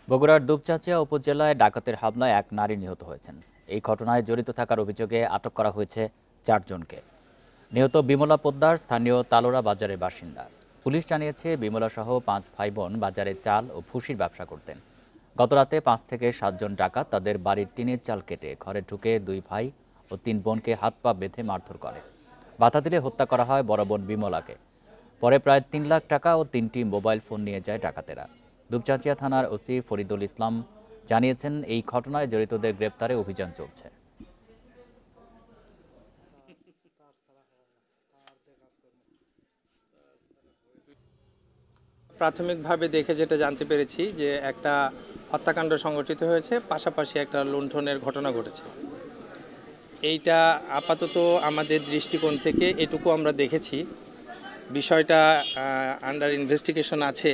বগুড়ার দুপচাঁচিয়া উপজেলায় ডাকাতের হামলায় এক নারী নিহত হয়েছেন। এই ঘটনায় জড়িত থাকার অভিযোগে আটক করা হয়েছে ৪ জনকে। নিহত বিমলা পোদ্দার স্থানীয় তালোড়া বাজারের বাসিন্দা। পুলিশ জানিয়েছে, বিমলা সহ ৫ ভাই বোন বাজারে চাল ও ভুসির ব্যবসা করতেন। গতরাতে ৫ থেকে ৭ জন ডাকাত তাদের বাড়ির টিনের চাল কেটে ঘরে ঢুকে ২ ভাই ও ৩ বোনকে হাত পা বেঁধে মারধর করে। বাধা দিলে হত্যা করা হয় বড় বোন বিমলাকে। পরে প্রায় ৩ লাখ টাকা ও ৩টি মোবাইল ফোন নিয়ে যায় ডাকাতেরা। দুপচাঁচিয়া থানার ওসি ফরিদুল ইসলাম জানিয়েছেন, এই ঘটনায় জড়িতদের গ্রেপ্তারে অভিযান চলছে। প্রাথমিকভাবে দেখে যেটা জানতে পেরেছি যে একটা হত্যাকাণ্ড সংঘটিত হয়েছে, পাশাপাশি একটা লুণ্ঠনের ঘটনা ঘটেছে। এইটা আপাতত আমাদের দৃষ্টিকোণ থেকে এটুকু আমরা দেখেছি। বিষয়টা আন্ডার ইনভেস্টিগেশন আছে।